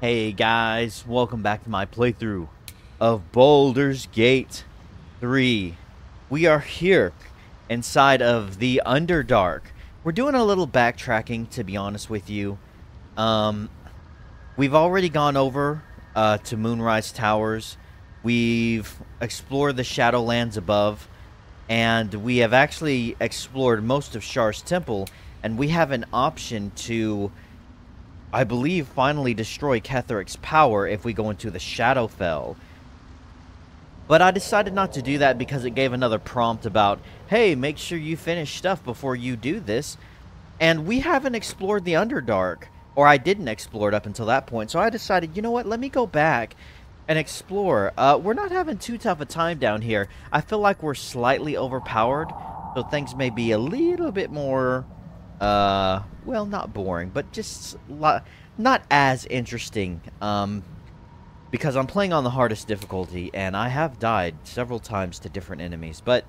Hey guys, welcome back to my playthrough of Baldur's Gate 3. We are here inside of the Underdark. We're doing a little backtracking, to be honest with you. We've already gone over to Moonrise Towers. We've explored the Shadowlands above, and we have actually explored most of Shar's Temple, and we have an option to, I believe, finally destroy Ketheric's power if we go into the Shadowfell. But I decided not to do that because it gave another prompt about, hey, make sure you finish stuff before you do this. And we haven't explored the Underdark, or I didn't explore it up until that point. So I decided, you know what, let me go back and explore. We're not having too tough a time down here. I feel like we're slightly overpowered, so things may be a little bit more... well, not boring, but just not as interesting, because I'm playing on the hardest difficulty, and I have died several times to different enemies, but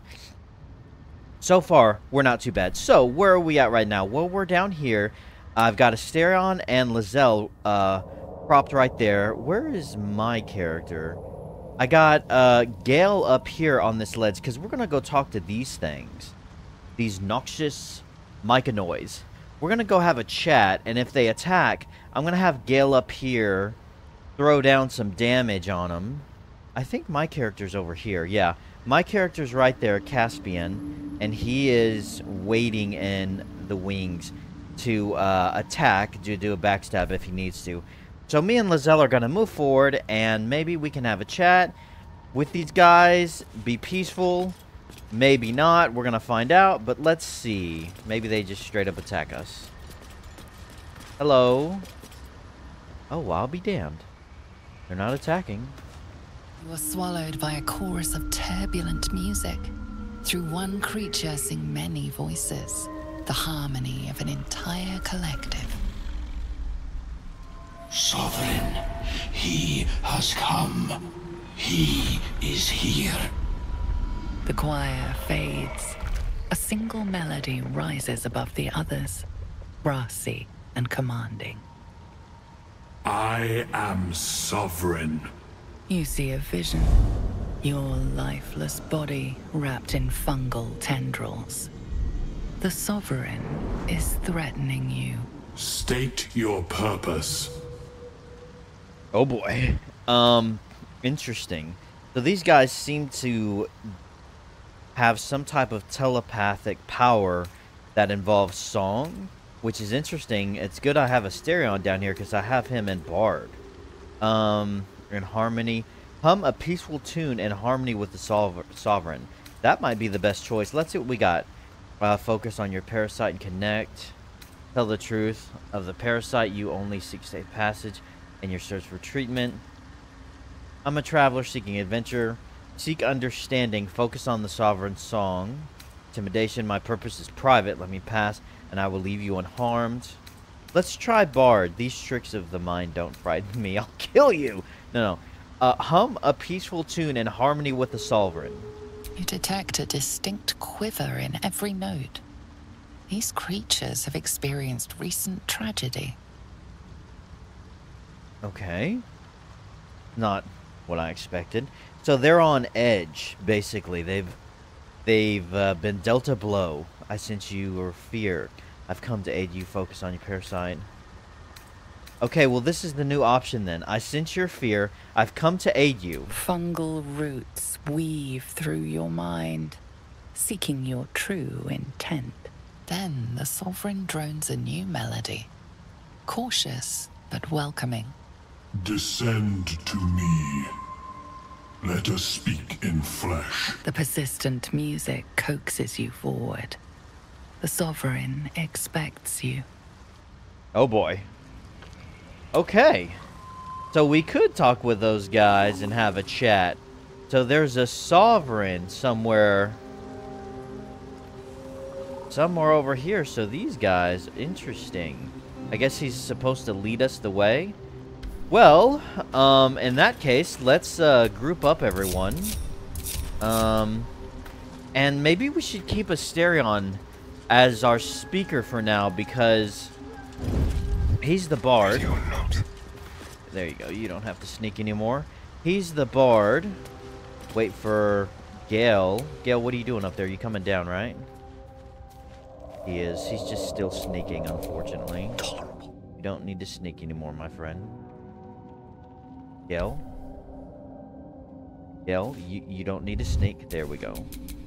so far, we're not too bad. So, where are we at right now? Well, we're down here. I've got Asterion and Lae'zel, propped right there. Where is my character? I got, Gale up here on this ledge, because we're gonna go talk to these things. These noxious... Myconoids. We're gonna go have a chat, and if they attack, I'm gonna have Gale up here throw down some damage on them. I think my character's over here. Yeah, my character's right there, Caspian, and he is waiting in the wings to attack, to do a backstab if he needs to. So me and Lae'zel are gonna move forward, and maybe we can have a chat with these guys, be peaceful. Maybe not. We're going to find out, but let's see. Maybe they just straight up attack us. Hello? Oh, I'll be damned. They're not attacking. You are swallowed by a chorus of turbulent music. Through one creature sing many voices. The harmony of an entire collective. Sovereign, he has come. He is here. The choir fades. A single melody rises above the others, brassy and commanding. I am sovereign. You see a vision. Your lifeless body wrapped in fungal tendrils. The sovereign is threatening you. State your purpose. Oh boy. Interesting. So these guys seem to have some type of telepathic power that involves song, which is interesting. It's good I have Asterion down here because I have him in Bard. In harmony. Hum a peaceful tune in harmony with the sovereign. That might be the best choice. Let's see what we got. Focus on your parasite and connect. Tell the truth of the parasite. You only seek safe passage in your search for treatment. I'm a traveler seeking adventure. Seek understanding. Focus on the sovereign's song. Intimidation. My purpose is private. Let me pass, and I will leave you unharmed. Let's try Bard. These tricks of the mind don't frighten me. I'll kill you. No. Hum a peaceful tune in harmony with the sovereign. You detect a distinct quiver in every note. These creatures have experienced recent tragedy. Okay. Not what I expected. So they're on edge, basically. They've been dealt a blow. I sense you or fear. I've come to aid you. Focus on your parasite. Okay, well this is the new option then. I sense your fear. I've come to aid you. Fungal roots weave through your mind, seeking your true intent. Then the sovereign drones a new melody. Cautious, but welcoming. Descend to me. Let us speak in flesh. The persistent music coaxes you forward. The sovereign expects you. Oh boy. Okay. So we could talk with those guys and have a chat. So there's a sovereign somewhere over here. So these guys, interesting. I guess he's supposed to lead us the way. Well, in that case, let's group up everyone. And maybe we should keep Asterion as our speaker for now because he's the bard. There you go. You don't have to sneak anymore. He's the bard. Wait for Gale. Gale, what are you doing up there? You coming down, right? He is. He's just still sneaking, unfortunately. Tolerable. You don't need to sneak anymore, my friend. Gale? Gale, you don't need to sneak. There we go.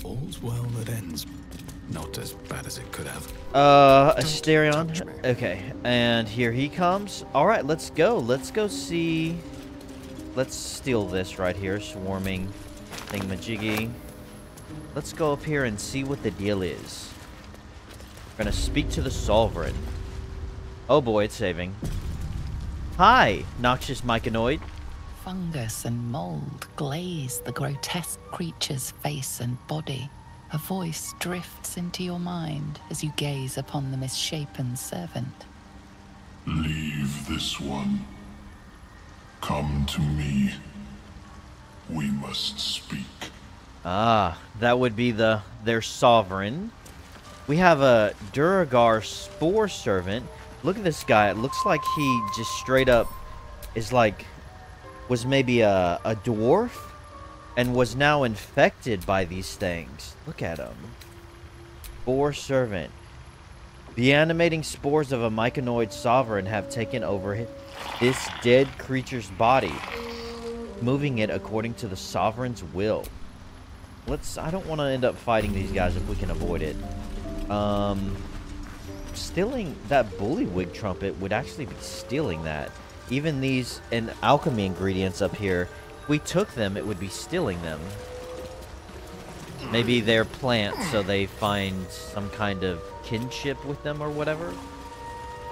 All's well that ends. Not as bad as it could have. Asterion. Okay, and here he comes. Alright, let's go. Let's go see... Let's steal this right here. Swarming thingamajiggy. Let's go up here and see what the deal is. We're gonna speak to the Sovereign. Oh boy, it's saving. Hi, noxious myconoid. Fungus and mold glaze the grotesque creature's face and body. A voice drifts into your mind as you gaze upon the misshapen servant. Leave this one. Come to me. We must speak. Ah, that would be their sovereign. We have a Duragar Spore Servant. Look at this guy. It looks like he just straight up is like... was maybe a dwarf and was now infected by these things. Look at him. Spore Servant. The animating spores of a myconoid sovereign have taken over this dead creature's body, moving it according to the sovereign's will. I don't want to end up fighting these guys if we can avoid it. Stealing that bullywig trumpet would actually be stealing that. Even these alchemy ingredients up here, if we took them, it would be stealing them. Maybe they're plants, so they find some kind of kinship with them or whatever.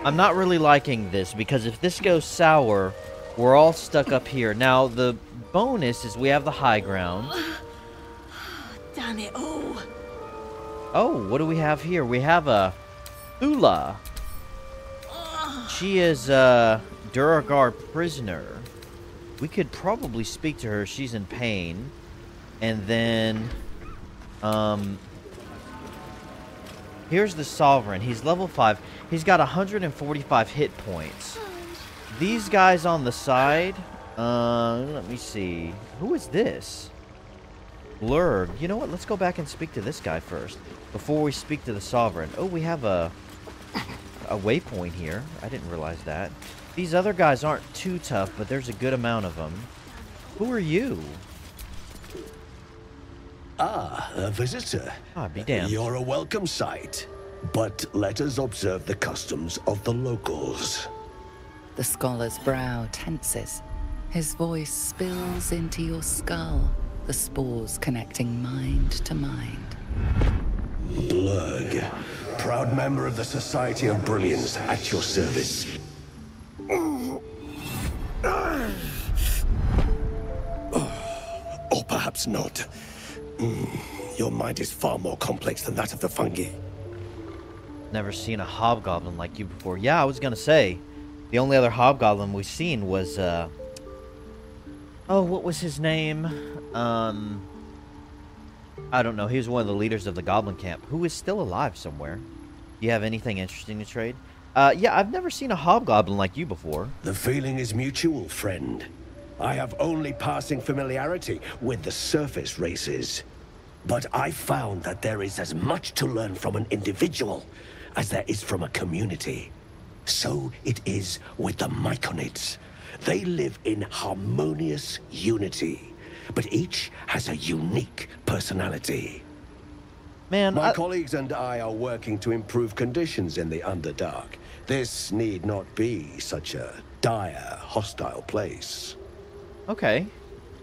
I'm not really liking this, because if this goes sour, we're all stuck up here. Now, the bonus is we have the high ground. Damn it all. Oh, what do we have here? We have a Thula. She is a Duragar prisoner. We could probably speak to her. She's in pain. And then, here's the Sovereign. He's level 5. He's got 145 hit points. These guys on the side, let me see. Who is this? Blurg. You know what? Let's go back and speak to this guy first before we speak to the Sovereign. Oh, we have a waypoint here. I didn't realize that. These other guys aren't too tough, but there's a good amount of them. Who are you? Ah, a visitor. Ah, be damned. You're a welcome sight. But let us observe the customs of the locals. The scholar's brow tenses. His voice spills into your skull, the spores connecting mind to mind. Blurg, proud member of the Society of Brilliance, at your service. Or perhaps not. Your mind is far more complex than that of the fungi. Never seen a hobgoblin like you before. Yeah, I was gonna say. The only other hobgoblin we've seen was, oh, what was his name? I don't know. He was one of the leaders of the goblin camp, who is still alive somewhere. Do you have anything interesting to trade? Yeah, I've never seen a hobgoblin like you before. The feeling is mutual, friend. I have only passing familiarity with the surface races. But I found that there is as much to learn from an individual as there is from a community. So it is with the Myconids. They live in harmonious unity, but each has a unique personality. Man, My colleagues and I are working to improve conditions in the Underdark. This need not be such a dire, hostile place. Okay.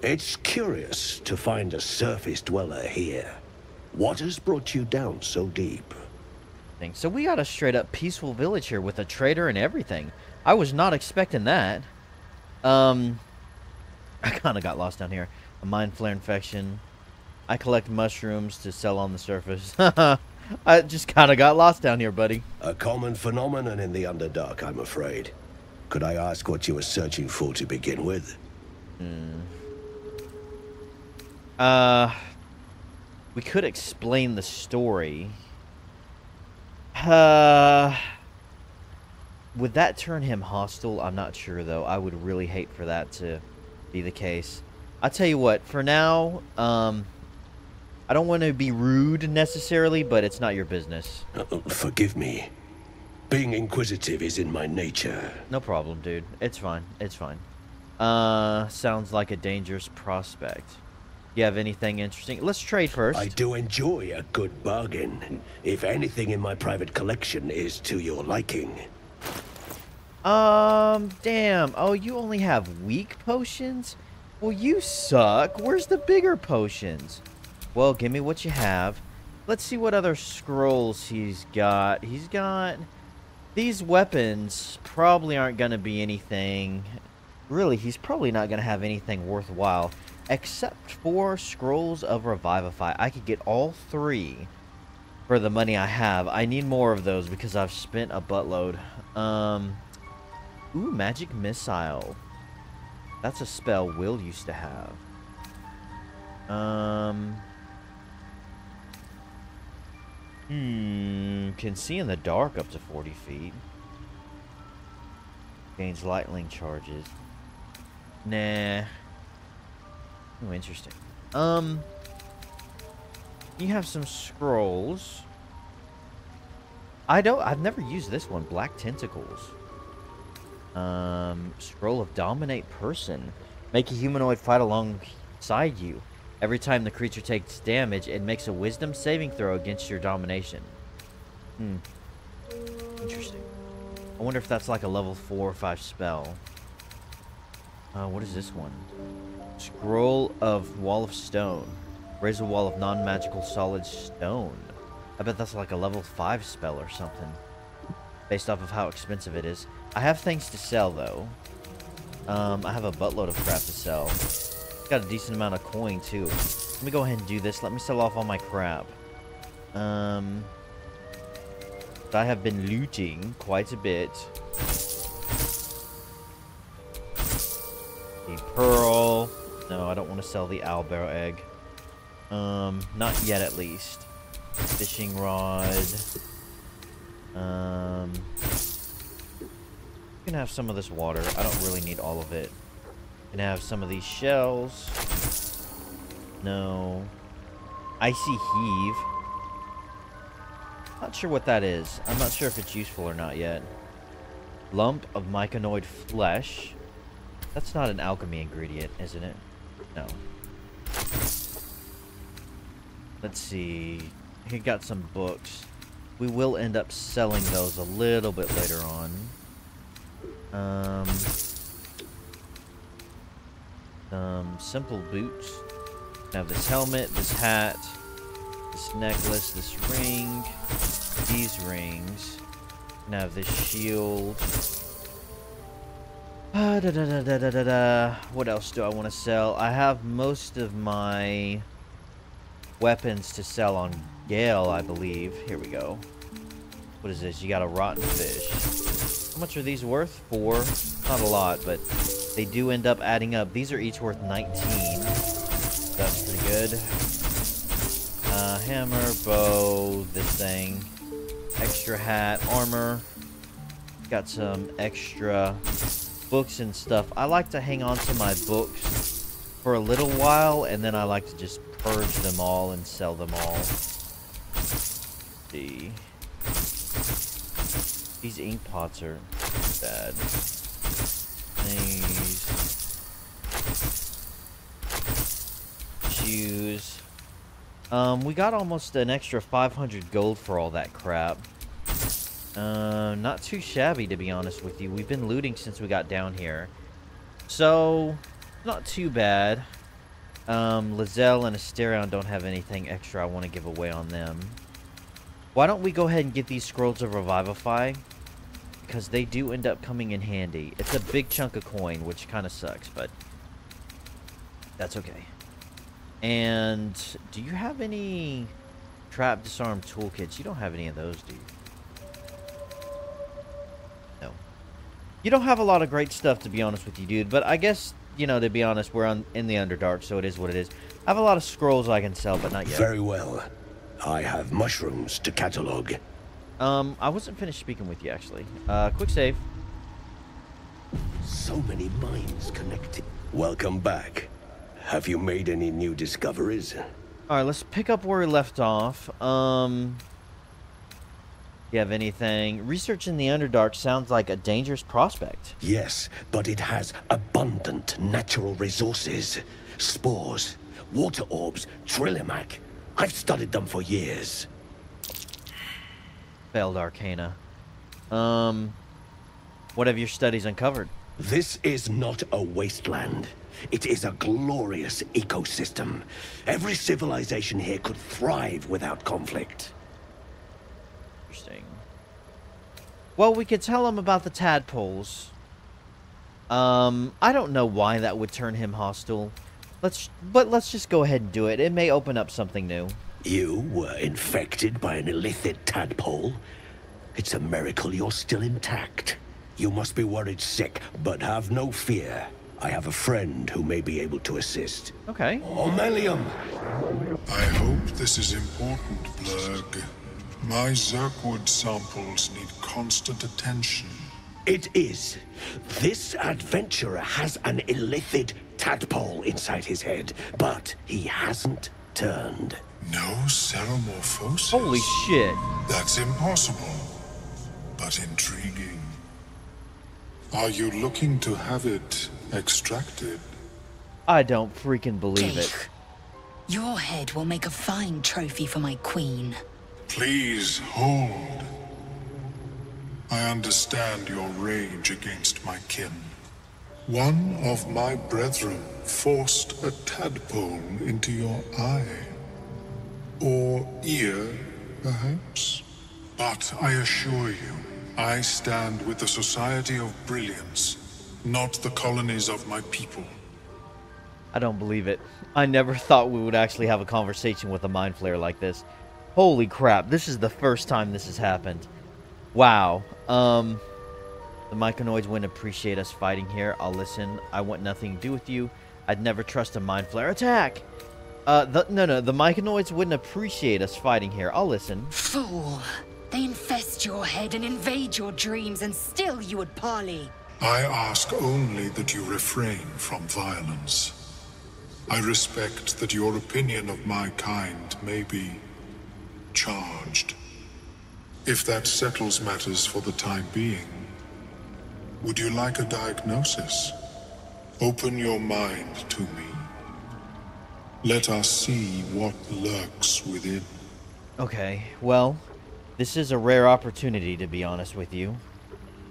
It's curious to find a surface dweller here. What has brought you down so deep? So we got a straight up peaceful village here with a trader and everything. I was not expecting that. I kind of got lost down here. A mind flare infection. I collect mushrooms to sell on the surface. I just kind of got lost down here, buddy. A common phenomenon in the Underdark, I'm afraid. Could I ask what you were searching for to begin with? We could explain the story. would that turn him hostile? I'm not sure, though. I would really hate for that to be the case. I'll tell you what, for now, I don't want to be rude necessarily, but it's not your business. Forgive me. Being inquisitive is in my nature. No problem, dude. It's fine. It's fine. Sounds like a dangerous prospect. You have anything interesting? Let's trade first. I do enjoy a good bargain. If anything in my private collection is to your liking. Damn. Oh, you only have weak potions? Well, you suck. Where's the bigger potions? Well, give me what you have. Let's see what other scrolls he's got. He's got... These weapons probably aren't going to be anything... Really, he's probably not going to have anything worthwhile. Except for Scrolls of Revivify. I could get all 3 for the money I have. I need more of those because I've spent a buttload. Ooh, Magic Missile. That's a spell Will used to have. Can see in the dark up to 40 feet. Gains lightning charges. Nah. Oh, interesting. You have some scrolls. I've never used this one. Black Tentacles. Scroll of Dominate Person. Make a humanoid fight alongside you. Every time the creature takes damage, it makes a wisdom saving throw against your domination. Interesting. I wonder if that's like a level 4 or 5 spell. What is this one? Scroll of Wall of Stone. Raise a wall of non-magical solid stone. I bet that's like a level 5 spell or something. Based off of how expensive it is. I have things to sell, though. I have a buttload of crap to sell. Got a decent amount of coin, too. Let me go ahead and do this. Let me sell off all my crap. I have been looting quite a bit. The pearl. No, I don't want to sell the owlbear egg. Not yet, at least. Fishing rod. You can have some of this water. I don't really need all of it. You can have some of these shells. No. Icy heave. Not sure what that is. I'm not sure if it's useful or not yet. Lump of myconoid flesh. That's not an alchemy ingredient, isn't it? No. Let's see. He got some books. We will end up selling those a little bit later on. Simple boots. Have this helmet, this hat, this necklace, this ring, these rings. Now have this shield. What else do I want to sell? I have most of my weapons to sell on Gale, I believe. Here we go. What is this? You got a rotten fish. How much are these worth? 4. Not a lot, but they do end up adding up. These are each worth 19. That's pretty good. Hammer, bow, this thing. Extra hat, armor. Got some extra books and stuff. I like to hang on to my books for a little while, and then I like to just purge them all and sell them all. Let's see. These ink pots are bad. These shoes. We got almost an extra 500 gold for all that crap. Not too shabby, to be honest with you. We've been looting since we got down here. So, not too bad. Lae'zel and Asterion don't have anything extra I want to give away on them. Why don't we go ahead and get these Scrolls of Revivify? Because they do end up coming in handy. It's a big chunk of coin, which kind of sucks, but that's okay. And do you have any trap disarm toolkits? You don't have any of those, do you? No. You don't have a lot of great stuff, to be honest with you, dude. But I guess, you know, to be honest, we're in the Underdark, so it is what it is. I have a lot of scrolls I can sell, but not yet. Very well. I have mushrooms to catalog. I wasn't finished speaking with you, actually. Quick save. So many minds connected. Welcome back. Have you made any new discoveries? Alright, let's pick up where we left off. You have anything? Research in the Underdark sounds like a dangerous prospect. Yes, but it has abundant natural resources. Spores, water orbs, Trillimac. I've studied them for years. Failed Arcana. What have your studies uncovered? This is not a wasteland. It is a glorious ecosystem. Every civilization here could thrive without conflict. Interesting. Well, we could tell him about the tadpoles. I don't know why that would turn him hostile. Let's just go ahead and do it. It may open up something new. You were infected by an illithid tadpole? It's a miracle you're still intact. You must be worried sick, but have no fear. I have a friend who may be able to assist. Okay. Omelium! I hope this is important, Blurg. My Zerkwood samples need constant attention. It is. This adventurer has an illithid tadpole inside his head, but he hasn't turned. No ceremorphosis? Holy shit. That's impossible, but intriguing. Are you looking to have it extracted? I don't freaking believe it. Your head will make a fine trophy for my queen. Please hold. I understand your rage against my kin. One of my brethren forced a tadpole into your eye. Or ear, perhaps? But I assure you, I stand with the Society of Brilliance, not the colonies of my people. I don't believe it. I never thought we would actually have a conversation with a mind flayer like this. Holy crap, this is the first time this has happened. Wow. The Myconoids wouldn't appreciate us fighting here. I'll listen. I want nothing to do with you. I'd never trust a mind flayer. Attack! The Myconoids wouldn't appreciate us fighting here. I'll listen. Fool! They infest your head and invade your dreams, and still you would parley. I ask only that you refrain from violence. I respect that your opinion of my kind may be charged. If that settles matters for the time being, would you like a diagnosis? Open your mind to me. Let us see what lurks within. Okay, well, this is a rare opportunity, to be honest with you.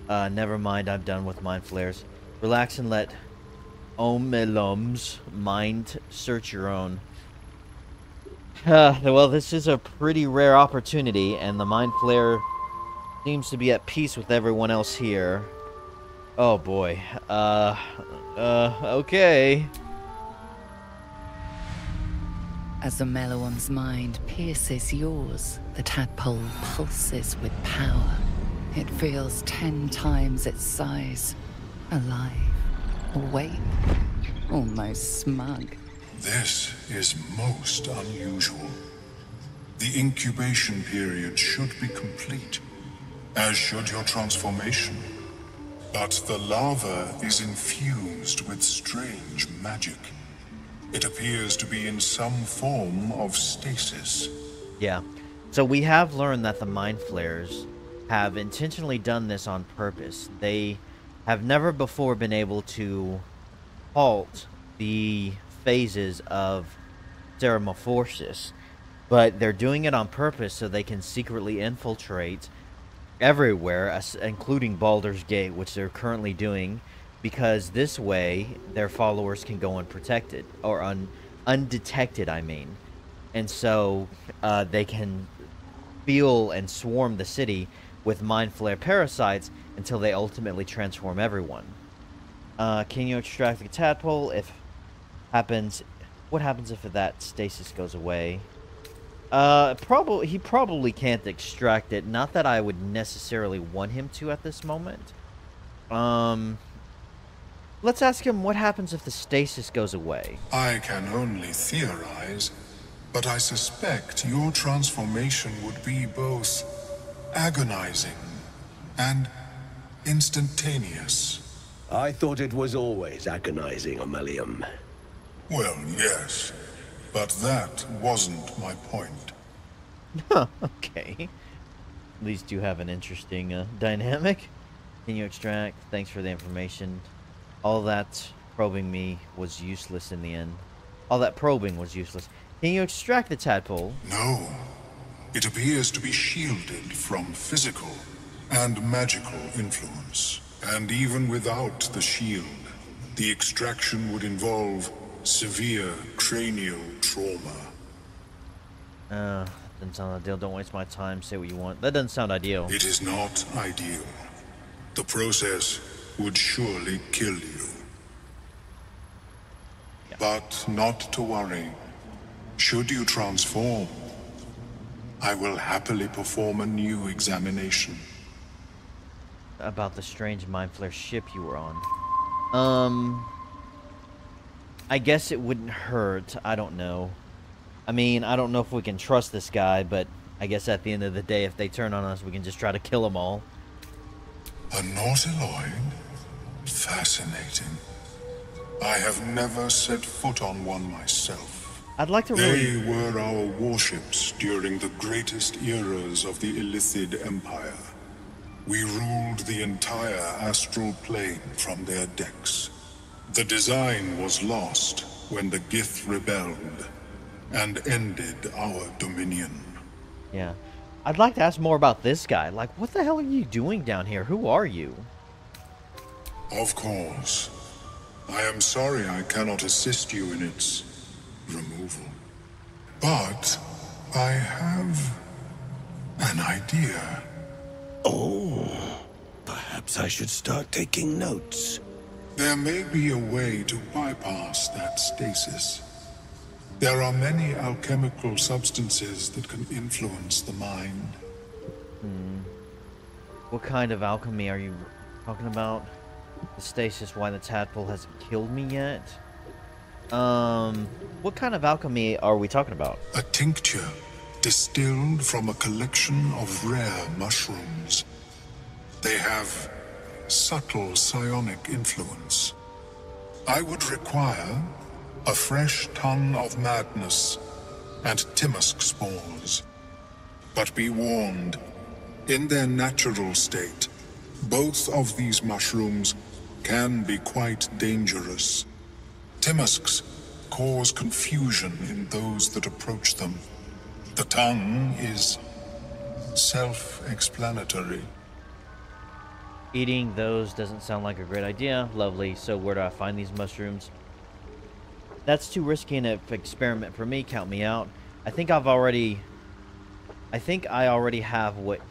Never mind, I'm done with mind flares. Relax and let Omelum's mind search your own. Well, this is a pretty rare opportunity, and the mind flayer seems to be at peace with everyone else here. Oh boy. Okay. As the Meloam's mind pierces yours, the tadpole pulses with power. It feels 10 times its size. Alive, awake, almost smug. This is most unusual. The incubation period should be complete, as should your transformation. But the larva is infused with strange magic. It appears to be in some form of stasis. Yeah. So we have learned that the mind flayers have intentionally done this on purpose. They have never before been able to halt the phases of ceremorphosis, but they're doing it on purpose so they can secretly infiltrate everywhere, including Baldur's Gate, which they're currently doing, because this way their followers can go unprotected, or undetected, I mean. And so they can feel and swarm the city with mind flare parasites until they ultimately transform everyone. Can you extract the tadpole? What happens if that stasis goes away? He probably can't extract it. Not that I would necessarily want him to at this moment. Let's ask him what happens if the stasis goes away. I can only theorize, but I suspect your transformation would be both agonizing, and instantaneous. I thought it was always agonizing, Ammelium. Well, yes, but that wasn't my point. Okay. At least you have an interesting dynamic. Can you extract? Thanks for the information. All that probing me was useless in the end. All that probing was useless. Can you extract the tadpole? No. It appears to be shielded from physical and magical influence. And even without the shield, the extraction would involve severe cranial trauma. Doesn't sound ideal. Don't waste my time. Say what you want. That doesn't sound ideal. It is not ideal. The process would surely kill you. Yeah. But not to worry. Should you transform, I will happily perform a new examination. About the strange mindflayer ship you were on. I guess it wouldn't hurt. I don't know. I mean, I don't know if we can trust this guy, but I guess at the end of the day, if they turn on us, we can just try to kill them all. A Nautiloid? Fascinating. I have never set foot on one myself. I'd like to really... They were our warships during the greatest eras of the Illithid Empire. We ruled the entire astral plane from their decks. The design was lost when the Gith rebelled and ended our dominion. Yeah. I'd like to ask more about this guy. Like, what the hell are you doing down here? Who are you? Of course. I am sorry I cannot assist you in its removal. But I have an idea. Oh, perhaps I should start taking notes. There may be a way to bypass that stasis. There are many alchemical substances that can influence the mind. What kind of alchemy are you talking about? The stasis, why the tadpole hasn't killed me yet? What kind of alchemy are we talking about? A tincture distilled from a collection of rare mushrooms. They have subtle psionic influence. I would require a fresh ton of madness and Timusk spores. But be warned, in their natural state, both of these mushrooms can be quite dangerous. Timusks cause confusion in those that approach them. The tongue is self-explanatory. Eating those doesn't sound like a great idea. Lovely. So where do I find these mushrooms? That's too risky an experiment for me. Count me out. I think I already have what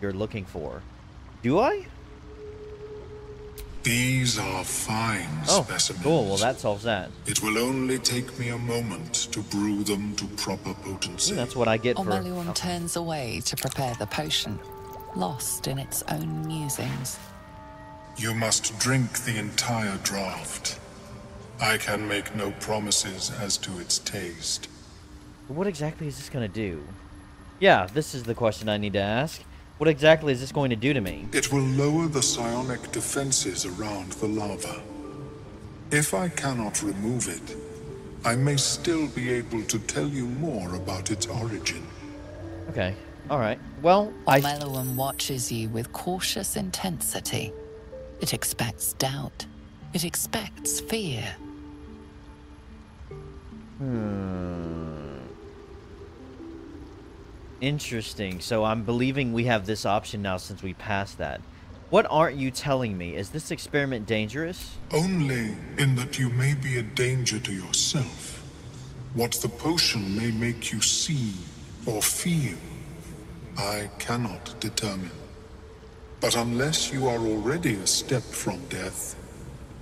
you're looking for. Do I? These are fine specimens. Cool. Well, that solves that. It will only take me a moment to brew them to proper potency. That's what I get for... Ammelium turns away to prepare the potion, lost in its own musings. You must drink the entire draught. I can make no promises as to its taste. What exactly is this going to do? Yeah, this is the question I need to ask. What exactly is this going to do to me? It will lower the psionic defenses around the lava. If I cannot remove it, I may still be able to tell you more about its origin. Okay, alright. Well, Ammelium watches you with cautious intensity. It expects doubt. It expects fear. Interesting. So I'm believing we have this option now since we passed that. What aren't you telling me? Is this experiment dangerous? Only in that you may be a danger to yourself. What the potion may make you see or feel, I cannot determine. But unless you are already a step from death,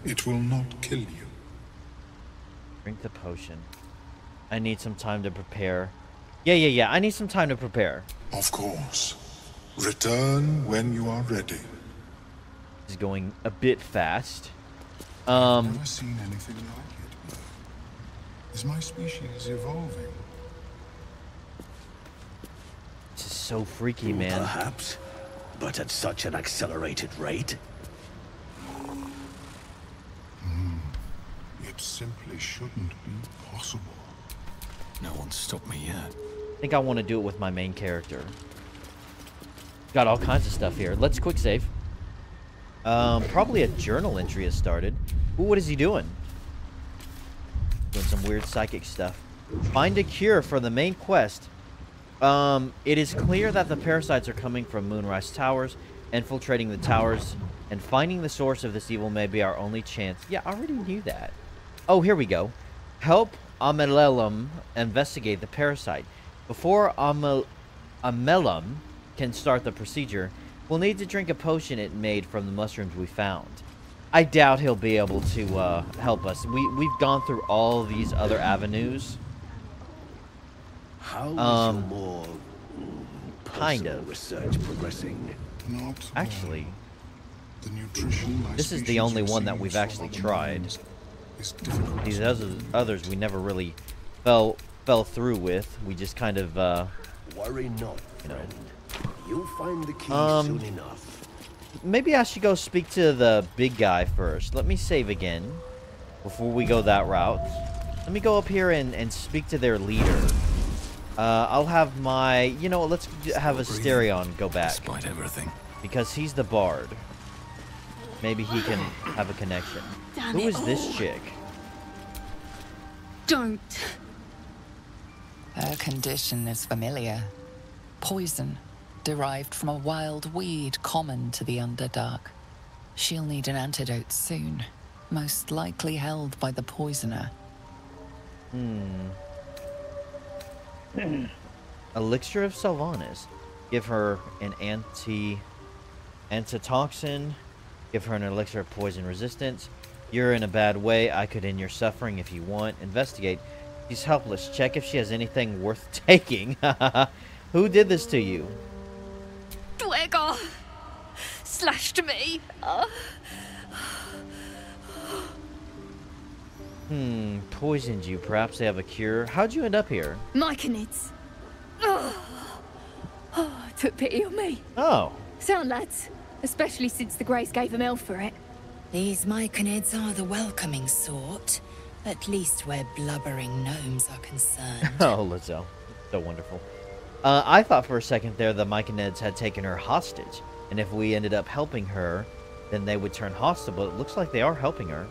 it will not kill you. Drink the potion. I need some time to prepare. Yeah. I need some time to prepare. Of course. Return when you are ready. This is going a bit fast. I've never seen anything like it, but is my species evolving? This is so freaky, man. Perhaps But at such an accelerated rate? It simply shouldn't be possible. No one's stopped me yet. I think I want to do it with my main character. Got all kinds of stuff here. Let's quick save. Probably a journal entry has started. Ooh, what is he doing? Doing some weird psychic stuff. Find a cure for the main quest. It is clear that the parasites are coming from Moonrise Towers. Infiltrating the towers and finding the source of this evil may be our only chance. Yeah, I already knew that. Oh, here we go. Help Hald-Elf investigate the parasite. Before Hald-Elf can start the procedure, we'll need to drink a potion it made from the mushrooms we found. I doubt he'll be able to help us. We've gone through all these other avenues. How is your more kind of research progressing? Not actually. The nutrition This is the only one that we've actually tried. These others we never really fell through with. We just kind of worry not, friend. You'll find the key soon enough. Maybe I should go speak to the big guy first. Let me save again before we go that route. Let me go up here and speak to their leader. I'll have my, you know what, let's have Asterion go back. Despite everything. Because he's the bard. Maybe he can have a connection. Who is this chick? Don't. Her condition is familiar. Poison, derived from a wild weed common to the Underdark. She'll need an antidote soon, most likely held by the poisoner. Elixir of Sylvanas. Give her an antitoxin. Give her an elixir of poison resistance. You're in a bad way. I could end your suffering if you want. Investigate. She's helpless. Check if she has anything worth taking. Who did this to you? Dwagger slashed me. Poisoned you. Perhaps they have a cure. How'd you end up here? Myconids. Took pity on me. Oh. Sound lads. Especially since the Greys gave him hell for it. These myconids are the welcoming sort. At least where blubbering gnomes are concerned. Oh, Lae'zel. So wonderful. I thought for a second there the Myconids had taken her hostage. And if we ended up helping her, then they would turn hostile. But it looks like they are helping her.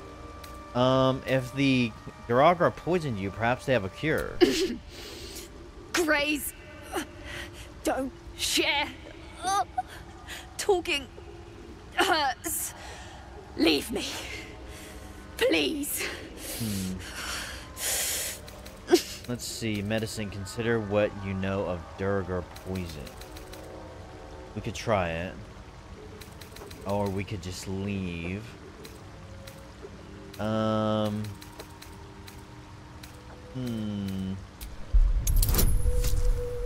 If the Duragar poisoned you, perhaps they have a cure. Greys. Don't share. Talking hurts. Leave me. Please. Let's see. Medicine. Consider what you know of Duragar poison. We could try it. Or we could just leave.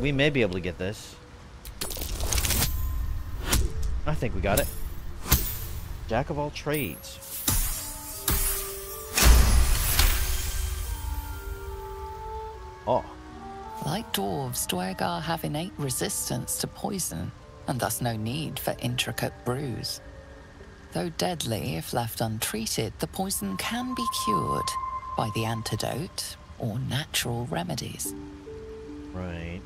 We may be able to get this. I think we got it. Jack of all trades. Oh. Like dwarves, Dwagar have innate resistance to poison, and thus no need for intricate brews. Though deadly, if left untreated, the poison can be cured by the antidote or natural remedies. Right.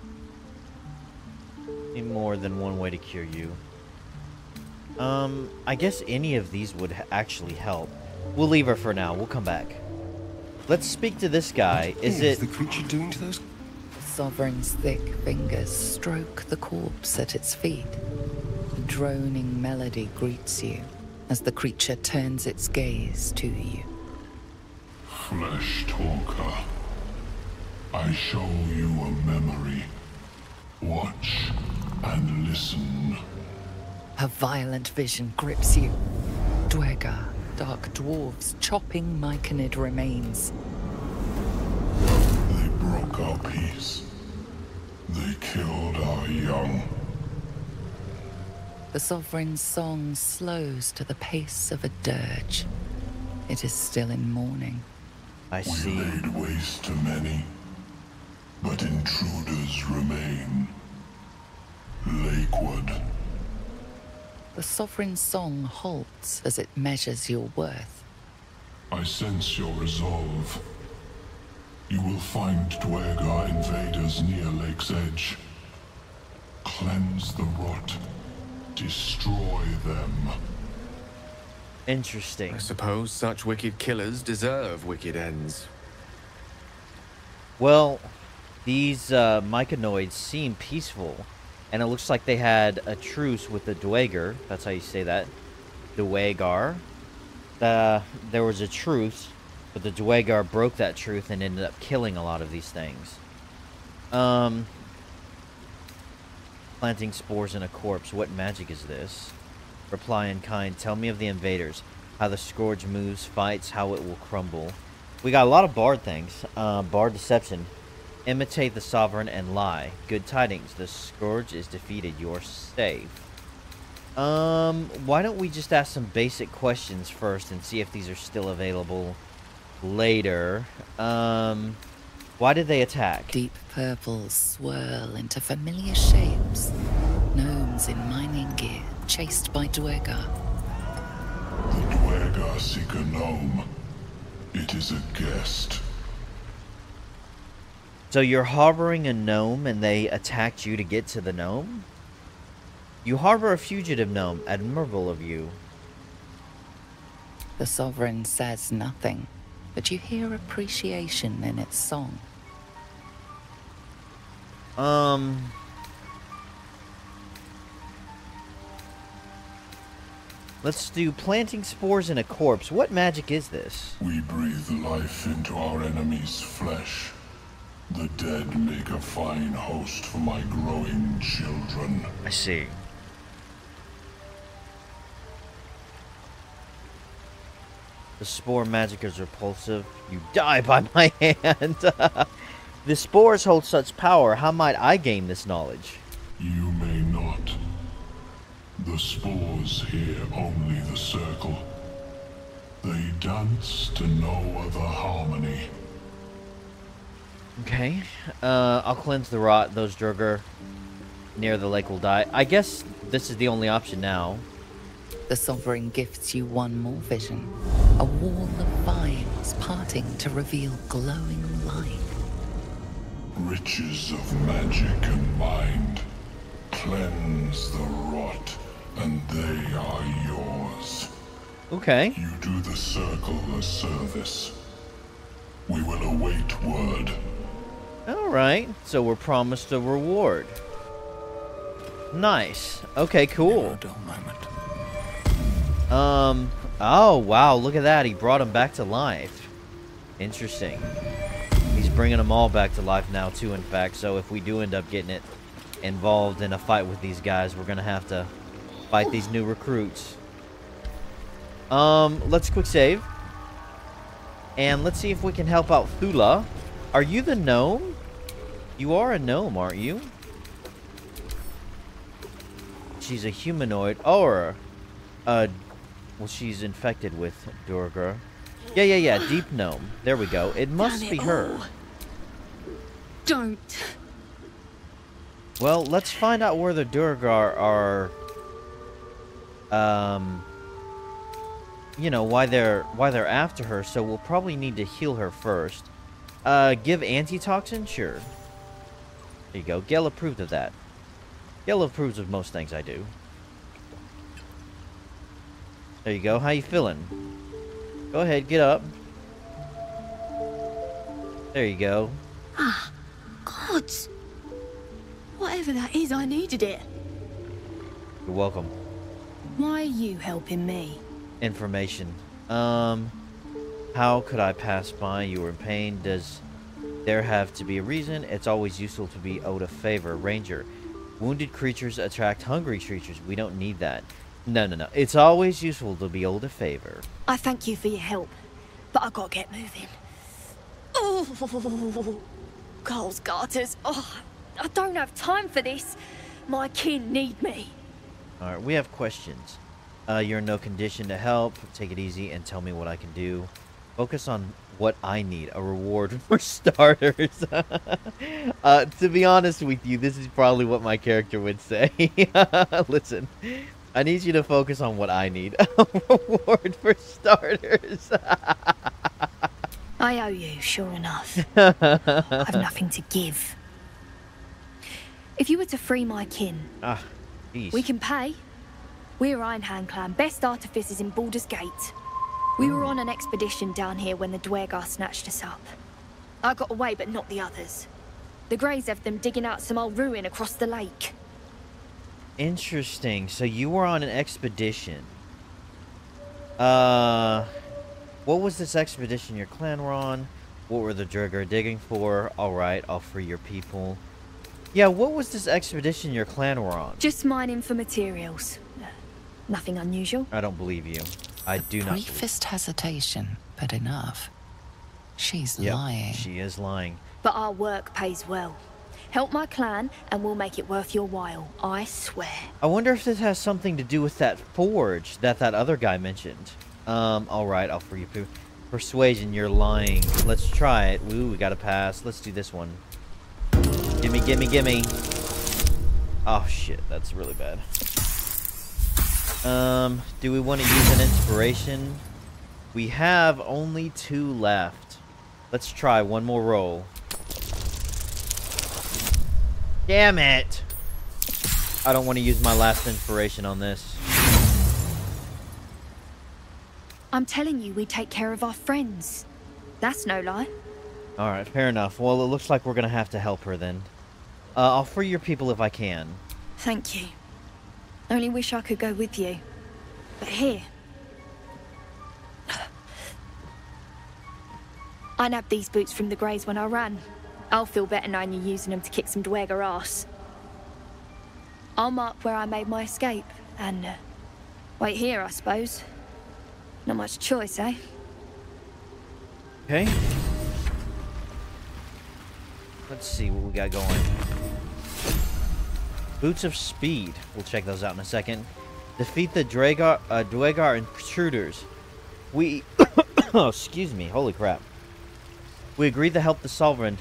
Need more than one way to cure you. I guess any of these would actually help. We'll leave her for now. We'll come back. Let's speak to this guy. Is the creature doing to those? Sovereign's thick fingers stroke the corpse at its feet. A droning melody greets you as the creature turns its gaze to you. Flesh talker, I show you a memory. Watch and listen. A violent vision grips you. Dwagar, dark dwarves chopping myconid remains. They broke our peace. They killed our young. The Sovereign's song slows to the pace of a dirge. It is still in mourning. I see. We laid waste to many, but intruders remain. Lakewood, The Sovereign Song halts as it measures your worth. I sense your resolve. You will find Dwergar invaders near Lake's Edge. Cleanse the rot. Destroy them. Interesting. I suppose such wicked killers deserve wicked ends. Well, these myconoids seem peaceful, and it looks like they had a truce with the Dwegar. That's how you say that. Dwegar. There was a truce, but the Dwegar broke that truce and ended up killing a lot of these things. Planting spores in a corpse. What magic is this? Reply in kind. Tell me of the invaders. How the scourge moves, fights, how it will crumble. We got a lot of bard things. Bard deception. Imitate the sovereign and lie. Good tidings. The scourge is defeated. You're safe. Why don't we just ask some basic questions first and see if these are still available later. Why did they attack? Deep purples swirl into familiar shapes. Gnomes in mining gear, chased by Dwergar. The Dwergar seek a gnome. It is a guest. So you're harboring a gnome and they attacked you to get to the gnome? You harbor a fugitive gnome. Admirable of you. The Sovereign says nothing, but you hear appreciation in its song. Let's do planting spores in a corpse. What magic is this? We breathe life into our enemy's flesh. The dead make a fine host for my growing children. I see. The spore magic is repulsive. You die by my hand. The spores hold such power. How might I gain this knowledge? You may not. The spores hear only the circle. They dance to no other harmony. Okay. I'll cleanse the rot. Those Durgar near the lake will die. I guess this is the only option now. The Sovereign gifts you one more vision. A wall of vines parting to reveal glowing light. Riches of magic and mind. Cleanse the rot, and they are yours. Okay. You do the circle a service. We will await word. Alright. So we're promised a reward. Nice. Okay, cool. A dull moment. Oh, wow, look at that. He brought him back to life. Interesting. He's bringing them all back to life now, too, in fact. So if we do end up getting it involved in a fight with these guys, we're going to have to fight these new recruits. Let's quick save. And let's see if we can help out Thula. Are you the gnome? You are a gnome, aren't you? She's a humanoid. Or, well, she's infected with Durgar. Yeah. Deep gnome. There we go. It must be her. Don't. Well, let's find out where the Durgar are. You know, why they're after her. So we'll probably need to heal her first. Give antitoxin? Sure. There you go. Gale approved of that. Gale approves of most things I do. There you go. How you feeling? Go ahead, get up. There you go. Ah, gods. Whatever that is, I needed it. You're welcome. Why are you helping me? Information. How could I pass by? You were in pain. Does there have to be a reason? It's always useful to be owed a favor. Ranger. Wounded creatures attract hungry creatures. We don't need that. No. It's always useful to be owed a favor. I thank you for your help, but I gotta get moving. Oh, Coles garters. Oh, I don't have time for this. My kin need me. Alright, we have questions. You're in no condition to help. Take it easy and tell me what I can do. Focus on what I need. A reward for starters. To be honest with you, this is probably what my character would say. Listen. I need you to focus on what I need. A reward for starters. I owe you, sure enough. I've nothing to give. If you were to free my kin, Jeez. we can pay. We're Ironhand Clan, best artificers in Baldur's Gate. We were on an expedition down here when the Dwergar snatched us up. I got away, but not the others. The Greys have them digging out some old ruin across the lake. Interesting. So you were on an expedition. What was this expedition your clan were on? What were the Dwergar digging for? Alright, I'll free your people. Yeah, what was this expedition your clan were on? Just mining for materials. Nothing unusual. I don't believe you. I do not believe. Briefest hesitation, but enough. She's lying. She is lying. But our work pays well. Help my clan, and we'll make it worth your while. I swear. I wonder if this has something to do with that forge that other guy mentioned. Alright, I'll free you. Persuasion, you're lying. Let's try it. Ooh, we got to pass. Let's do this one. Gimme, gimme, gimme. Oh, shit. That's really bad. Do we want to use an inspiration? We have only 2 left. Let's try one more roll. Damn it! I don't want to use my last inspiration on this. I'm telling you, we take care of our friends. That's no lie. Alright, fair enough. Well, it looks like we're going to have to help her then. I'll free your people if I can. Thank you. Only wish I could go with you. But here. I nabbed these boots from the Greys when I ran. I'll feel better knowing you're using them to kick some Dwergar ass. I'll mark where I made my escape, and wait here, I suppose. Not much choice, eh? Okay. Let's see what we got going. Boots of Speed. We'll check those out in a second. Defeat the Dwergar intruders. We... oh, excuse me. Holy crap. We agreed to help the Sovereign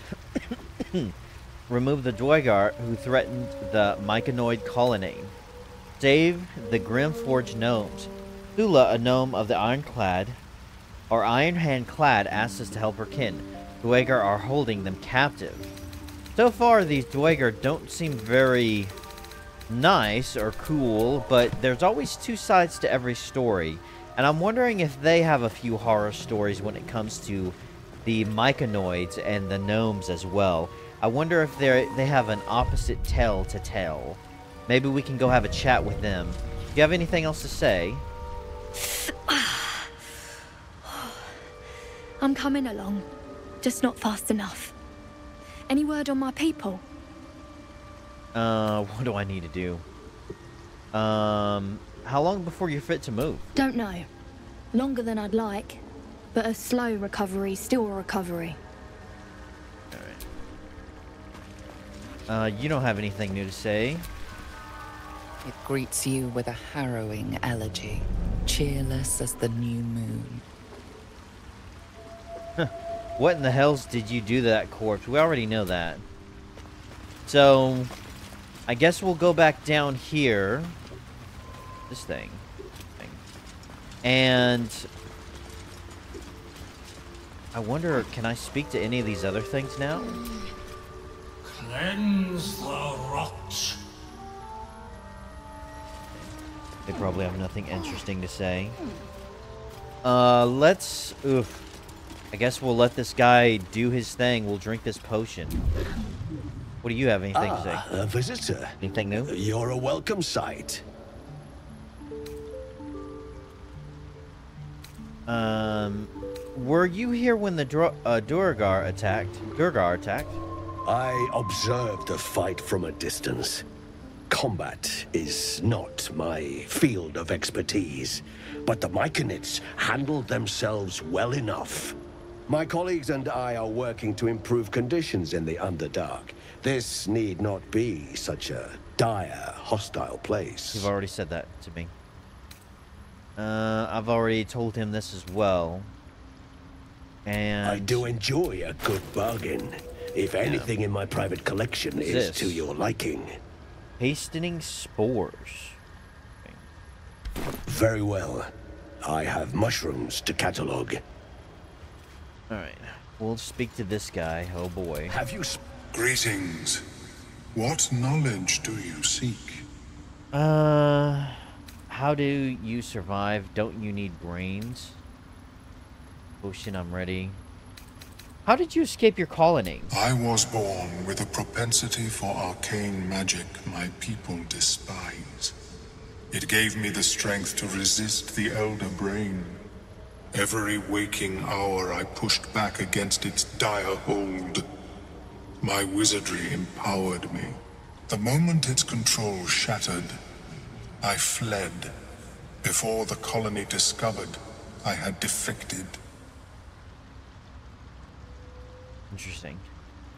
remove the Dwergar who threatened the Myconoid colony. Save the Grimforged gnomes. Thula, a gnome of the Ironclad, or Ironhand Clad, asked us to help her kin. Dwergar are holding them captive. So far, these Dwergar don't seem very nice or cool, but there's always 2 sides to every story. And I'm wondering if they have a few horror stories when it comes to the Myconoids and the gnomes as well. I wonder if they have an opposite tale to tell. Maybe we can go have a chat with them. Do you have anything else to say? I'm coming along, just not fast enough. Any word on my people? What do I need to do? How long before you're fit to move? Don't know. Longer than I'd like, but a slow recovery, still a recovery. Alright. You don't have anything new to say. It greets you with a harrowing elegy, cheerless as the new moon. What in the hells did you do to that corpse? We already know that. So, I guess we'll go back down here. This thing. And I wonder, can I speak to any of these other things now? Cleanse the rot. They probably have nothing interesting to say. Let's... Oof. I guess we'll let this guy do his thing. We'll drink this potion. What do you have? Anything to say? A visitor. Anything new? You're a welcome sight. Were you here when the Durgar attacked? I observed the fight from a distance. Combat is not my field of expertise, but the Myconids handled themselves well enough. My colleagues and I are working to improve conditions in the Underdark. This need not be such a dire, hostile place. You've already said that to me. I've already told him this as well. And I do enjoy a good bargain. If anything in my private collection is to your liking. Hastening spores. Okay. Very well. I have mushrooms to catalog. Alright. We'll speak to this guy. Oh boy. Have you... Greetings. What knowledge do you seek? How do you survive? Don't you need brains? Potion, I'm ready. How did you escape your colony? I was born with a propensity for arcane magic my people despise. It gave me the strength to resist the Elder Brain. Every waking hour I pushed back against its dire hold. My wizardry empowered me. The moment its control shattered, I fled. Before the colony discovered, I had defected. Interesting.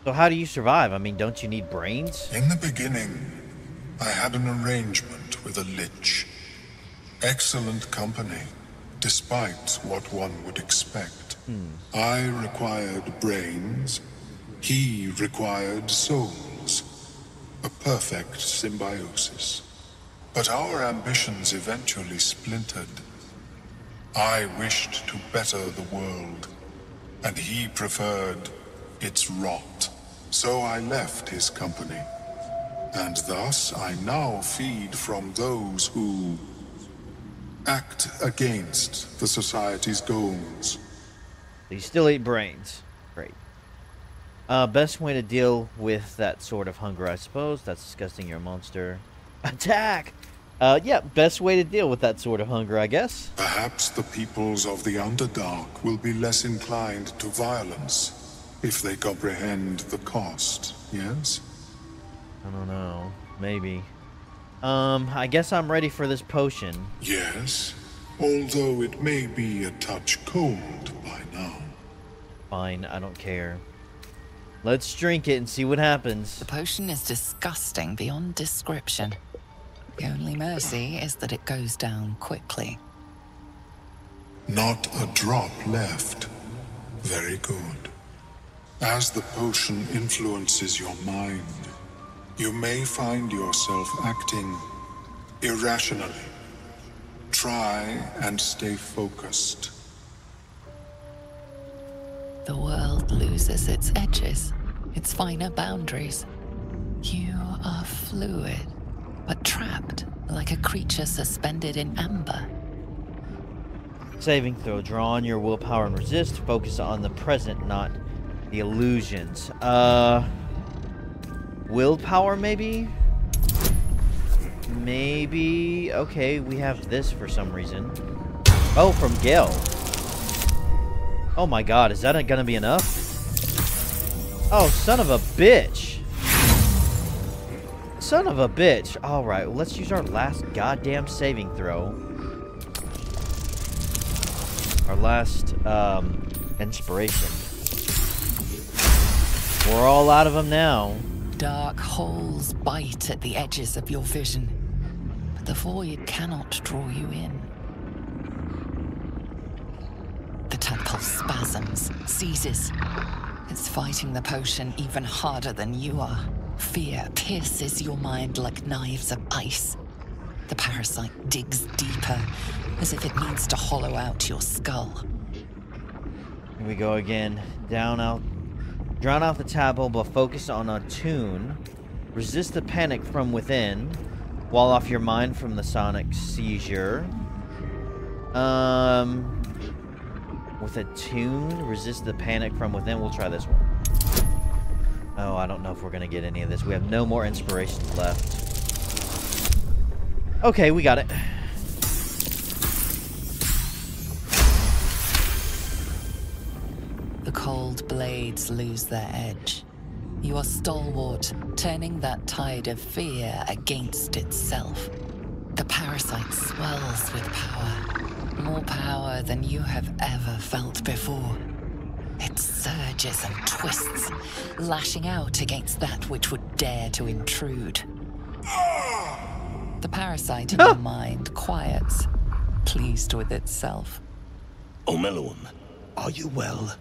So how do you survive? I mean, don't you need brains? In the beginning, I had an arrangement with a lich. Excellent company, despite what one would expect. I required brains. He required souls. A perfect symbiosis. But our ambitions eventually splintered. I wished to better the world, and he preferred its rot. So I left his company, and thus I now feed from those who act against the society's goals. You still eat brains. Great. Best way to deal with that sort of hunger, I suppose. That's disgusting. You're a monster. Attack! Yeah, best way to deal with that sort of hunger, I guess. Perhaps the peoples of the Underdark will be less inclined to violence if they comprehend the cost, yes? I don't know. Maybe. I guess I'm ready for this potion. Yes, although it may be a touch cold by now. Fine, I don't care. Let's drink it and see what happens. The potion is disgusting beyond description. The only mercy is that it goes down quickly. Not a drop left. Very good. As the potion influences your mind, you may find yourself acting irrationally. Try and stay focused. The world loses its edges, its finer boundaries. You are fluid, but trapped like a creature suspended in amber. Saving throw. Draw on your willpower and resist. Focus on the present, not the illusions. Willpower, maybe? Maybe. Okay, we have this for some reason. Oh, from Gale. Oh my god, is that gonna be enough? Oh, son of a bitch. Son of a bitch. Alright, well, let's use our last goddamn saving throw. Our last, inspiration. We're all out of them now. Dark holes bite at the edges of your vision, but the void cannot draw you in. The tadpole spasms, seizes. It's fighting the potion even harder than you are. Fear pierces your mind like knives of ice. The parasite digs deeper, as if it needs to hollow out your skull. Here we go again. Drown out the tadpole, but focus on a tune. Resist the panic from within. Wall off your mind from the sonic seizure. With a tune, resist the panic from within. We'll try this one. Oh, I don't know if we're gonna get any of this. We have no more inspirations left. Okay, we got it. The cold blades lose their edge. You are stalwart, turning that tide of fear against itself. The parasite swells with power. More power than you have ever felt before. It surges and twists, lashing out against that which would dare to intrude. The parasite in your mind quiets, pleased with itself. Omeluum, are you well?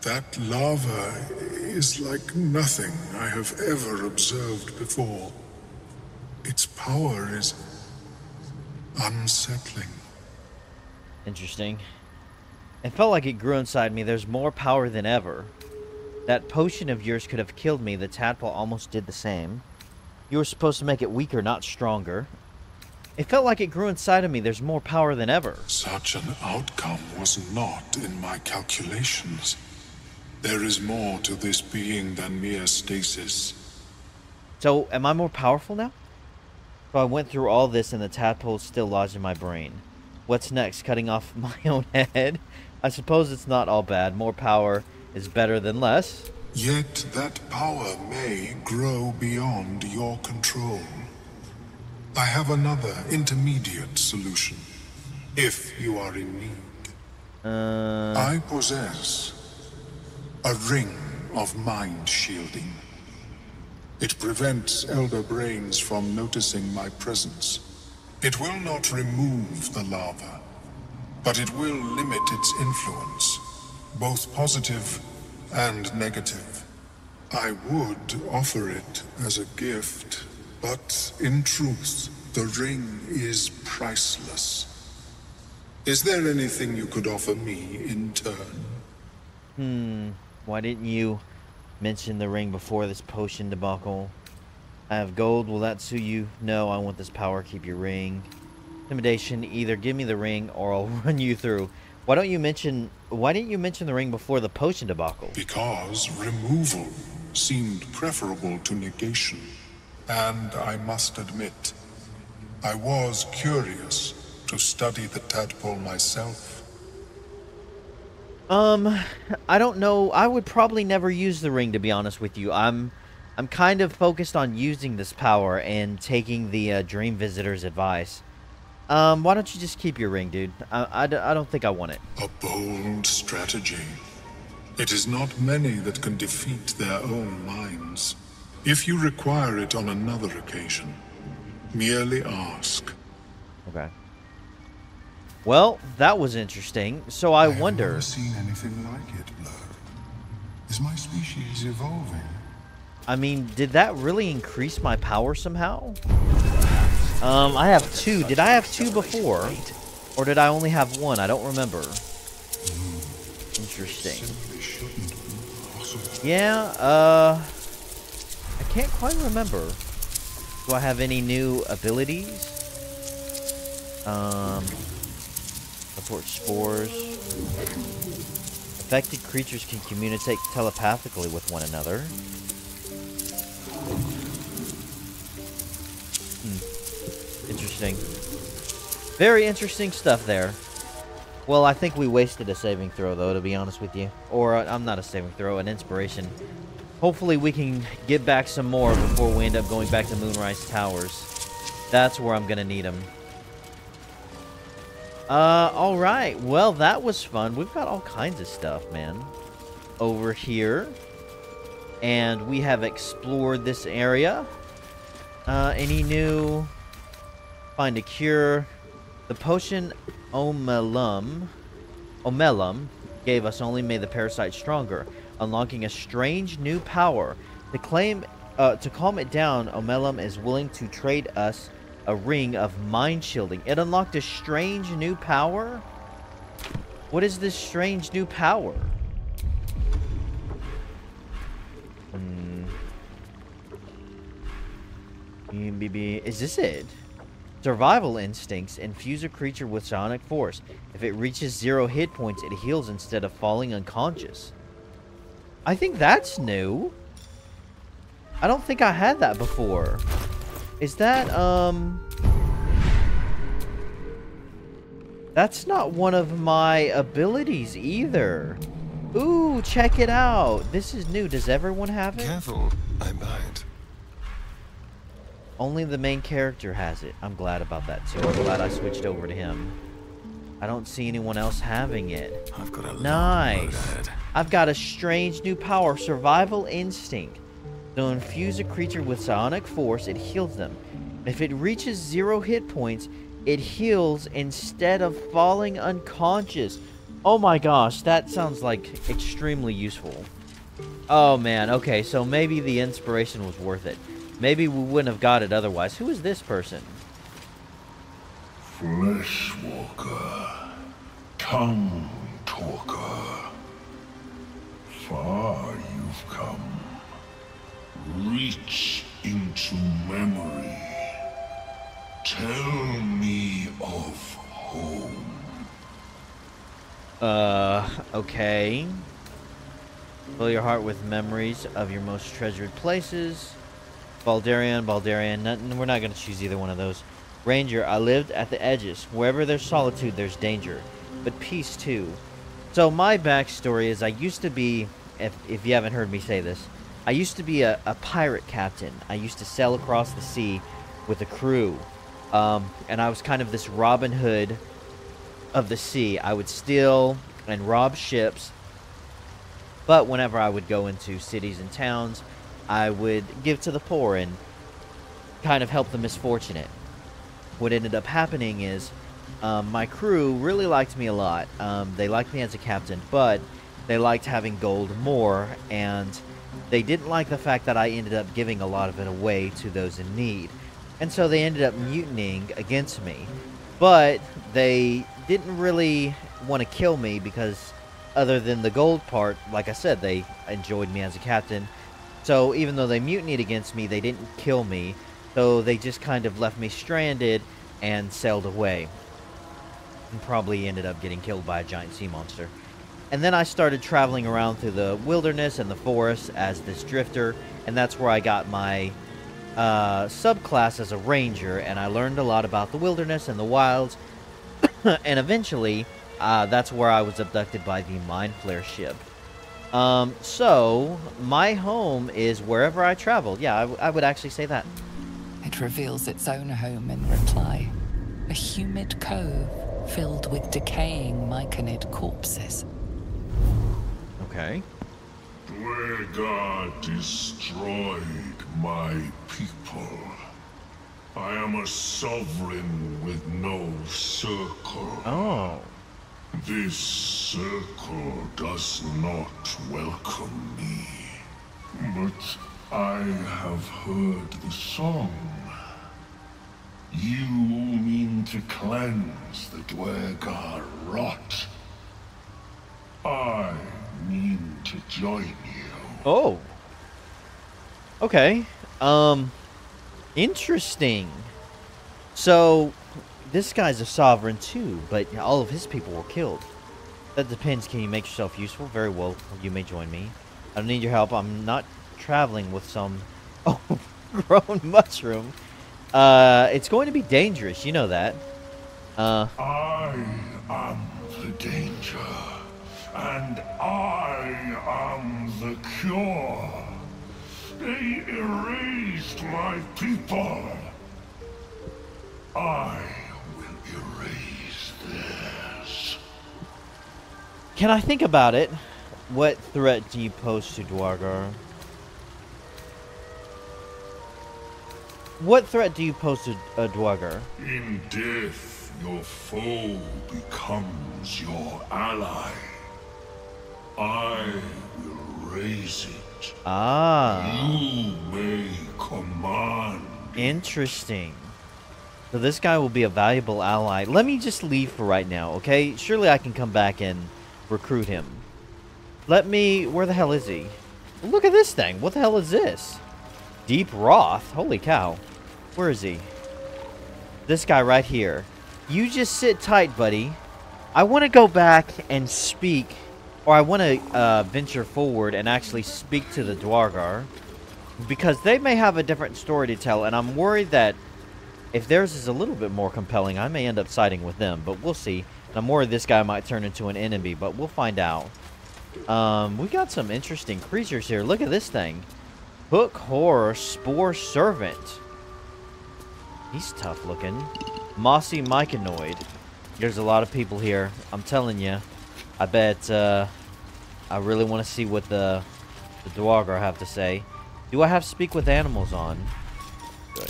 That lava is like nothing I have ever observed before. Its power is unsettling. Interesting. It felt like it grew inside me. There's more power than ever. That potion of yours could have killed me. The tadpole almost did the same. You were supposed to make it weaker, not stronger. It felt like it grew inside of me. There's more power than ever. Such an outcome was not in my calculations. There is more to this being than mere stasis. So, am I more powerful now? So I went through all this and the tadpole's still lodged in my brain. What's next? Cutting off my own head? I suppose it's not all bad. More power is better than less. Yet that power may grow beyond your control. I have another intermediate solution, if you are in need. I possess a ring of mind shielding. It prevents elder brains from noticing my presence. It will not remove the lava, but it will limit its influence, both positive and negative. I would offer it as a gift, but in truth, the ring is priceless. Is there anything you could offer me in turn? Why didn't you mention the ring before this potion debacle? I have gold. Will that suit you? No, I want this power. Keep your ring. Intimidation. Either give me the ring or I'll run you through. Why didn't you mention the ring before the potion debacle? Because removal seemed preferable to negation. And I must admit, I was curious to study the tadpole myself. I don't know. I would probably never use the ring, to be honest with you. I'm kind of focused on using this power and taking the Dream Visitor's advice. Why don't you just keep your ring, dude? I don't think I want it. A bold strategy. It is not many that can defeat their own minds. If you require it on another occasion, merely ask. Okay. Well, that was interesting. So I wonder... I've never seen anything like it, Blur. Is my species evolving? I mean, did that really increase my power somehow? I have two. Did I have two before? Or did I only have one? I don't remember. Interesting. Yeah, I can't quite remember. Do I have any new abilities? Report spores. Affected creatures can communicate telepathically with one another. Interesting. Very interesting stuff there. Well, I think we wasted a saving throw, though, to be honest with you. Or, I'm not a saving throw, an inspiration. Hopefully we can get back some more before we end up going back to Moonrise Towers. That's where I'm going to need them. Alright. Well, that was fun. We've got all kinds of stuff, man. Over here. And we have explored this area. Any new... Find a cure. The potion Omelum gave us only made the parasite stronger, unlocking a strange new power. To calm it down, Omelum is willing to trade us a ring of mind shielding. It unlocked a strange new power? What is this strange new power? Is this it? Survival instincts infuse a creature with psionic force. If it reaches 0 hit points, it heals instead of falling unconscious. I think that's new. I don't think I had that before. Is that, that's not one of my abilities either. Ooh, check it out. This is new. Does everyone have it? Careful, I might. Only the main character has it. I'm glad about that too. I'm glad I switched over to him. I don't see anyone else having it. I've got a nice. I've got a strange new power, survival instinct. So infuse a creature with psionic force, it heals them. If it reaches 0 hit points, it heals instead of falling unconscious. Oh my gosh, that sounds like extremely useful. Oh man, okay, so maybe the inspiration was worth it. Maybe we wouldn't have got it otherwise. Who is this person? Fleshwalker, tongue talker. Far you've come. Reach into memory. Tell me of home. Okay. Fill your heart with memories of your most treasured places. Baldurian, we're not going to choose either one of those. Ranger, I lived at the edges. Wherever there's solitude, there's danger. But peace, too. So my backstory is I used to be, if you haven't heard me say this, I used to be a pirate captain. I used to sail across the sea with a crew. And I was kind of this Robin Hood of the sea. I would steal and rob ships. But whenever I would go into cities and towns, I would give to the poor and kind of help the misfortunate. What ended up happening is my crew really liked me a lot. They liked me as a captain, but they liked having gold more, and they didn't like the fact that I ended up giving a lot of it away to those in need. And so they ended up mutinying against me. But they didn't really want to kill me because other than the gold part, like I said, they enjoyed me as a captain. So even though they mutinied against me, they didn't kill me. So they just kind of left me stranded and sailed away. And probably ended up getting killed by a giant sea monster. And then I started traveling around through the wilderness and the forest as this drifter. And that's where I got my subclass as a ranger. And I learned a lot about the wilderness and the wilds. And eventually, that's where I was abducted by the mindflayer ship. So, my home is wherever I travel. Yeah, I would actually say that. It reveals its own home in reply. A humid cove filled with decaying myconid corpses. Okay. Dwegar destroyed my people. I am a sovereign with no circle. Oh. This circle does not welcome me. But I have heard the song. You mean to cleanse the Dwegar rot. I mean to join you. Oh. Okay. Interesting. So, this guy's a sovereign too, but all of his people were killed. That depends. Can you make yourself useful? Very well. You may join me. I don't need your help. I'm not traveling with some grown mushroom. It's going to be dangerous. You know that. I am the danger, and I am the cure. They erased my people. I will erase theirs. Can I think about it? What threat do you pose to Dwegar? What threat do you pose to Dwegar? In death, your foe becomes your ally. I will raise it. Ah. You may command. Interesting. So this guy will be a valuable ally. Let me just leave for right now, okay? Surely I can come back and recruit him. Where the hell is he? Look at this thing. What the hell is this? Deep Wrath. Holy cow. Where is he? This guy right here. You just sit tight, buddy. I want to go back and speak, or I want to venture forward and actually speak to the Dwegar, because they may have a different story to tell, and I'm worried that if theirs is a little bit more compelling, I may end up siding with them, but we'll see. And I'm worried this guy might turn into an enemy, but we'll find out. We got some interesting creatures here. Look at this thing. Hook Horror Spore Servant. He's tough looking. Mossy Myconoid. There's a lot of people here. I'm telling you. I bet I really want to see what the Dwegar have to say. Do I have Speak with Animals on? Good.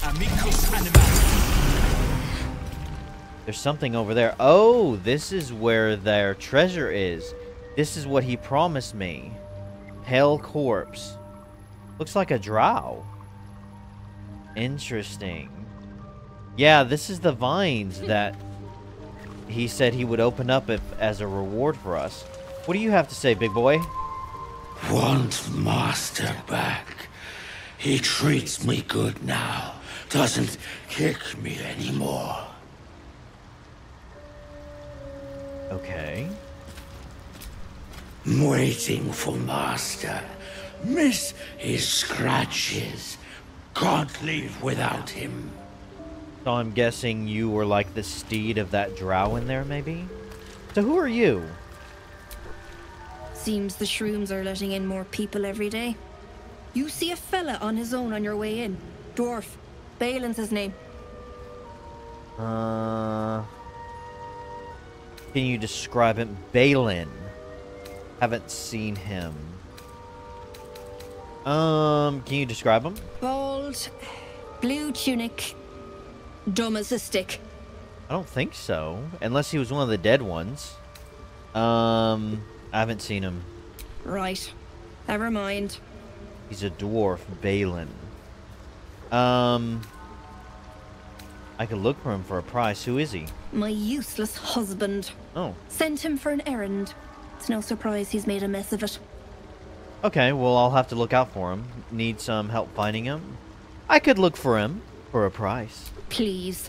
There's something over there. Oh, this is where their treasure is. This is what he promised me. Pale Corpse. Looks like a drow. Interesting. Yeah, this is the vines that he said he would open up if, as a reward for us. What do you have to say, big boy? Want Master back. He treats me good now. Doesn't kick me anymore. Okay. Waiting for Master. Miss his scratches. Can't leave without him. So I'm guessing you were like the steed of that drow in there, maybe? So who are you? Seems the shrooms are letting in more people every day. You see a fella on his own on your way in. Dwarf. Balin's his name. Can you describe him? Balin. Haven't seen him. Can you describe him? Bald, blue tunic, dumb as a stick. I don't think so. Unless he was one of the dead ones. I haven't seen him. Right. Never mind. He's a dwarf, Balin. I could look for him for a price. Who is he? My useless husband. Oh. Sent him for an errand. It's no surprise he's made a mess of it. Okay, well, I'll have to look out for him. Need some help finding him? I could look for him for a price. Please.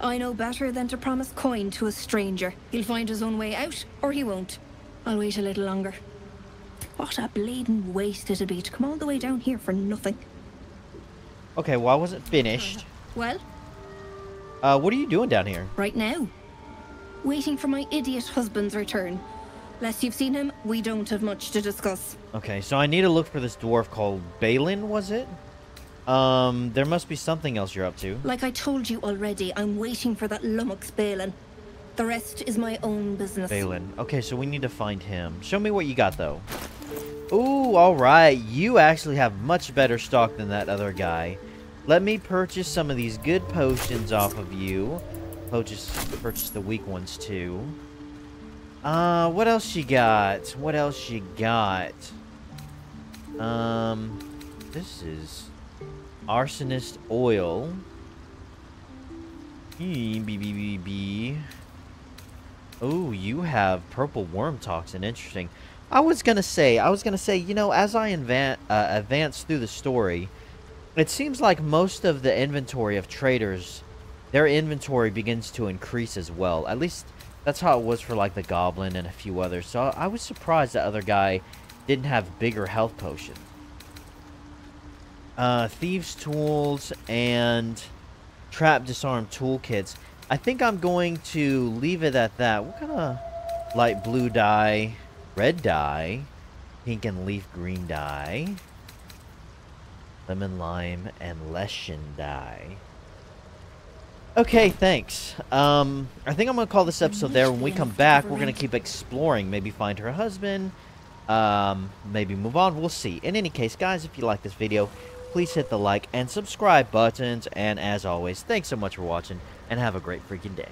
I know better than to promise coin to a stranger. He'll find his own way out, or he won't. I'll wait a little longer. What a bleeding waste it'd be to come all the way down here for nothing. Okay, well, I wasn't finished. Well? What are you doing down here? Right now. Waiting for my idiot husband's return. Lest you've seen him, we don't have much to discuss. Okay, so I need to look for this dwarf called Balin, was it? There must be something else you're up to. Like I told you already, I'm waiting for that lummox Balin. The rest is my own business. Balin. Okay, so we need to find him. Show me what you got, though. Ooh, alright. You actually have much better stock than that other guy. Let me purchase some of these good potions off of you. Purchase the weak ones, too. What else you got? What else you got? This is arsonist oil. Oh, you have purple worm toxin. Interesting. I was gonna say, you know, as I advance through the story, it seems like most of the inventory of traders, their inventory begins to increase as well. At least that's how it was for like the goblin and a few others. So I was surprised that other guy didn't have bigger health potions. Thieves' tools and trap disarm toolkits. I think I'm going to leave it at that. What kind of light blue dye, red dye, pink and leaf green dye, lemon lime, and leshen dye. Okay, thanks. I think I'm going to call this episode there. When we come back, we're going to keep exploring. Maybe find her husband. Maybe move on. We'll see. In any case, guys, if you like this video, please hit the like and subscribe buttons. And as always, thanks so much for watching, and have a great freaking day.